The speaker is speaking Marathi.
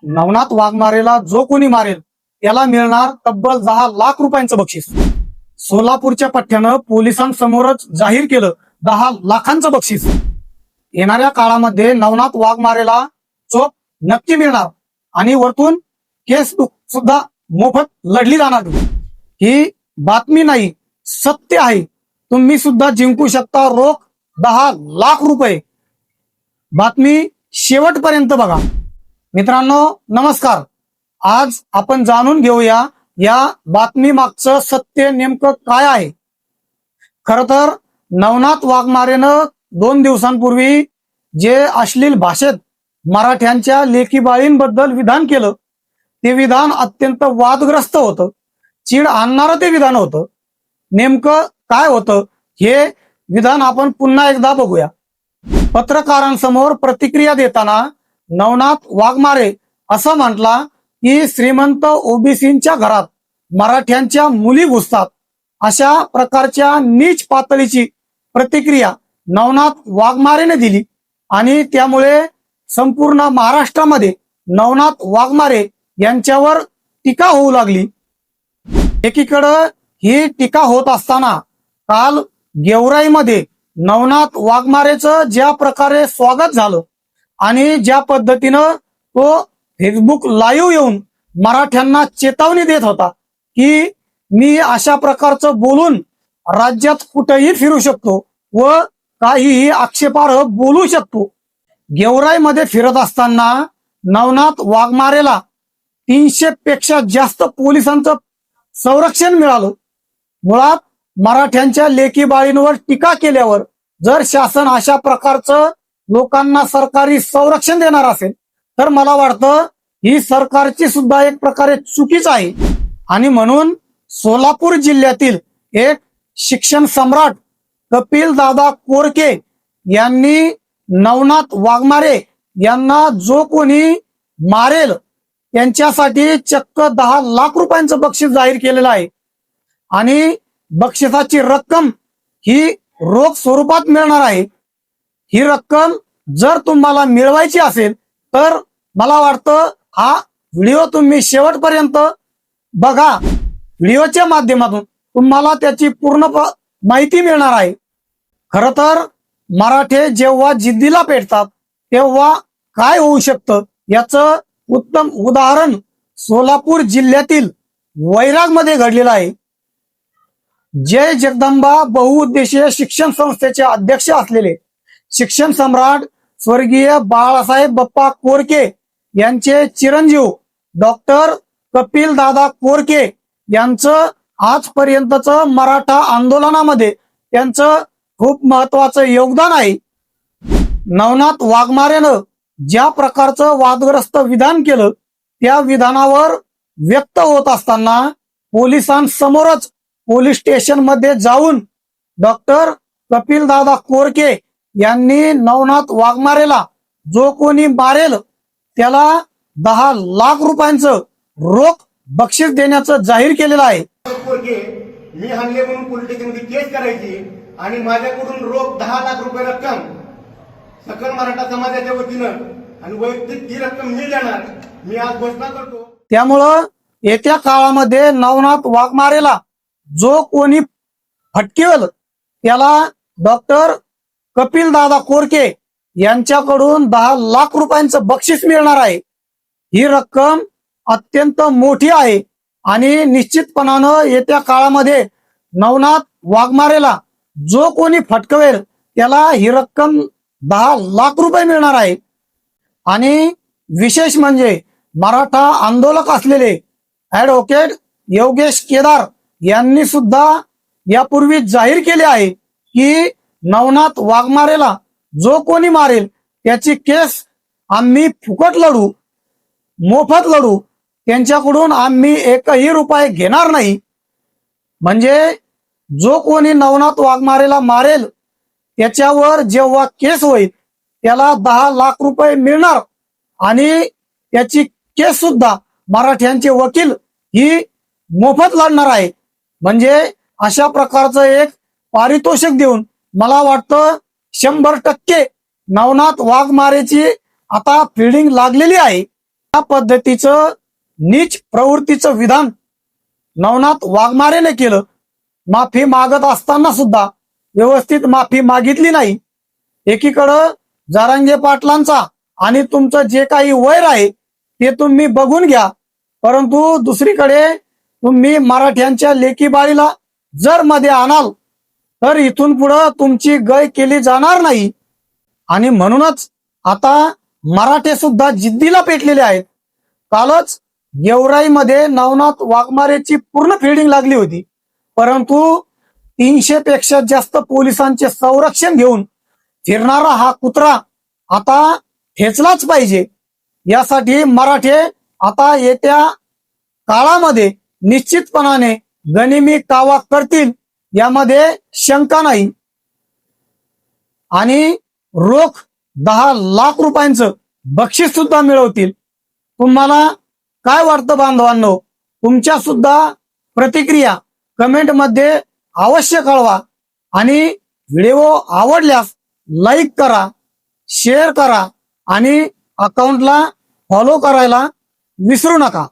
नवनाथ वाघमारेला जो कोणी मारेल त्याला मिळणार तब्बल 10 लाख रुपयांचं बक्षीस. सोलापूरच्या पठ्ठ्यानं पोलिसांसमोरच जाहीर केलं 10 लाखांचं बक्षीस. येणाऱ्या काळामध्ये नवनाथ वाघमारेला चोप नक्की मिळणार आणि वरतून केस सुद्धा मोफत लढली जाणार. ही बातमी नाही, सत्य आहे. तुम्ही सुद्धा जिंकू शकता रोख 10 लाख रुपये. बातमी शेवटपर्यंत बघा. मित्रांनो नमस्कार. आज आपण जाणून घेऊया या बातमी मागचं सत्य नेमकं काय आहे. खर तर नवनाथ वाघमारेनं 2 दिवसांपूर्वी जे अश्लील भाषेत मराठ्यांच्या लेकीबाळींबद्दल विधान केलं ते विधान अत्यंत वादग्रस्त होतं. चीड आणणारं ते विधान होतं. नेमकं काय होतं हे विधान आपण पुन्हा एकदा बघूया. पत्रकारांसमोर प्रतिक्रिया देताना नवनाथ वाघमारे असं म्हटला की श्रीमंत ओबीसींच्या घरात मराठ्यांच्या मुली घुसतात. अशा प्रकारच्या नीच पातळीची प्रतिक्रिया नवनाथ वाघमारेने दिली आणि त्यामुळे संपूर्ण महाराष्ट्रामध्ये नवनाथ वाघमारे यांच्यावर टीका होऊ लागली. एकीकडं ही टीका होत असताना काल गेवराईमध्ये नवनाथ वाघमारेचं ज्या प्रकारे स्वागत झालं आणि ज्या पद्धतीनं तो फेसबुक लाईव्ह येऊन मराठ्यांना चेतावणी देत होता की मी अशा प्रकारचं बोलून राज्यात कुठेही फिरू शकतो व काहीही आक्षेपार्ह बोलू शकतो. गेवराईमध्ये फिरत असताना नवनाथ वाघमारेला 300 पेक्षा जास्त पोलिसांचं संरक्षण मिळालं. मुळात मराठ्यांच्या लेकीबाळींवर टीका केल्यावर जर शासन अशा प्रकारचं लोकांना सरकारी संरक्षण देणार असेल तर मला वाटतं ही सरकारची सुद्धा एक प्रकारे चुकीच आहे. आणि म्हणून सोलापूर जिल्ह्यातील एक शिक्षण सम्राट कपिल दादा कोरके यांनी नवनाथ वाघमारे यांना जो कोणी मारेल त्यांच्यासाठी चक्क 10 लाख रुपयांचं बक्षीस जाहीर केलेलं आहे. आणि बक्षिसाची रक्कम ही रोख स्वरूपात मिळणार आहे. ही रक्कम जर तुम्हाला मिळवायची असेल तर मला वाटतं हा व्हिडिओ तुम्ही शेवटपर्यंत बघा. व्हिडिओच्या माध्यमातून तुम्हाला त्याची पूर्ण माहिती मिळणार आहे. खर तर मराठे जेव्हा जिद्दीला पेटतात तेव्हा काय होऊ शकतं याचं उत्तम उदाहरण सोलापूर जिल्ह्यातील वैरागमध्ये घडलेलं आहे. जय जगदंबा बहुउद्देशीय शिक्षण संस्थेचे अध्यक्ष असलेले शिक्षण सम्राट स्वर्गीय बाळासाहेब बाप्पा कोरके यांचे चिरंजीव डॉक्टर कपिल दादा कोरके यांचं आजपर्यंतचं मराठा आंदोलनामध्ये त्यांचं खूप महत्वाचं योगदान आहे. नवनाथ वाघमारेनं ज्या प्रकारचं वादग्रस्त विधान केलं त्या विधानावर व्यक्त होत असताना पोलिसांसमोरच पोलीस स्टेशन मध्ये जाऊन डॉक्टर कपिल दादा कोरके यांनी नवनाथ वाघमारेला जो कोणी मारेल त्याला 10 लाख रुपयांचं रोख बक्षीस देण्याचं जाहीर केलेलं आहे. कोरके मी हाणले म्हणून पोलीस स्टेशनमध्ये केस करायची आणि माझ्याकडून रोख 10 लाख रुपये रक्कम सकल मराठा समाजाच्या वतीनं आणि वैयक्तिक ती रक्कम मी देणार मी आज घोषणा करतो. त्यामुळं येत्या काळामध्ये नवनाथ वाघमारेला जो कोणी फटकेल त्याला डॉक्टर कपिल दादा कोरके यांच्याकडून 10 लाख रुपयांचं बक्षीस मिळणार आहे. ही रक्कम अत्यंत मोठी आहे आणि निश्चितपणानं येत्या काळामध्ये नवनाथ वाघमारेला जो कोणी फटकवेल त्याला ही रक्कम 10 लाख रुपये मिळणार आहे. आणि विशेष म्हणजे मराठा आंदोलक असलेले ऍडव्होकेट योगेश केदार यांनी सुद्धा यापूर्वी जाहीर केले आहे की नवनाथ वाघमारेला जो कोणी मारेल त्याची केस आम्ही फुकट लढू, मोफत लढू, त्यांच्याकडून आम्ही एकही रुपये घेणार नाही. म्हणजे जो कोणी नवनाथ वाघमारेला मारेल त्याच्यावर जेव्हा केस होईल त्याला 10 लाख रुपये मिळणार आणि त्याची केस सुद्धा मराठ्यांचे वकील ही मोफत लढणार आहे. म्हणजे अशा प्रकारचं एक पारितोषिक देऊन मला वाटतं 100% नवनाथ वाघमारेची आता फिल्डिंग लागलेली आहे. या पद्धतीचं नीच प्रवृत्तीचं विधान नवनाथ वाघमारेने केलं. माफी मागत असताना सुद्धा व्यवस्थित माफी मागितली नाही. एकीकडं जरांगे पाटलांचा आणि तुमचं जे काही वैर आहे ते तुम्ही बघून घ्या, परंतु दुसरीकडे तुम्ही मराठ्यांच्या लेकी बाळीला जर मध्ये आणाल तर इथून पुढं तुमची गय केली जाणार नाही. आणि म्हणूनच आता मराठे सुद्धा जिद्दीला पेटलेले आहेत. कालच गेवराईमध्ये नवनाथ वाघमारेची पूर्ण फिल्डिंग लागली होती, परंतु 300 पेक्षा जास्त पोलिसांचे संरक्षण घेऊन फिरणारा हा कुत्रा आता ठेचलाच पाहिजे. यासाठी मराठे आता येत्या काळामध्ये निश्चितपणाने गनिमी कावा करतील, यामध्ये शंका नाही. आणि रोख 10 लाख रुपयांचं बक्षीस सुद्धा मिळवतील. तुम्हाला काय वाटतं बांधवांनो? तुमच्या सुद्धा प्रतिक्रिया कमेंट मध्ये अवश्य कळवा. आणि व्हिडिओ आवडल्यास लाईक करा, शेअर करा आणि अकाउंटला फॉलो करायला विसरू नका.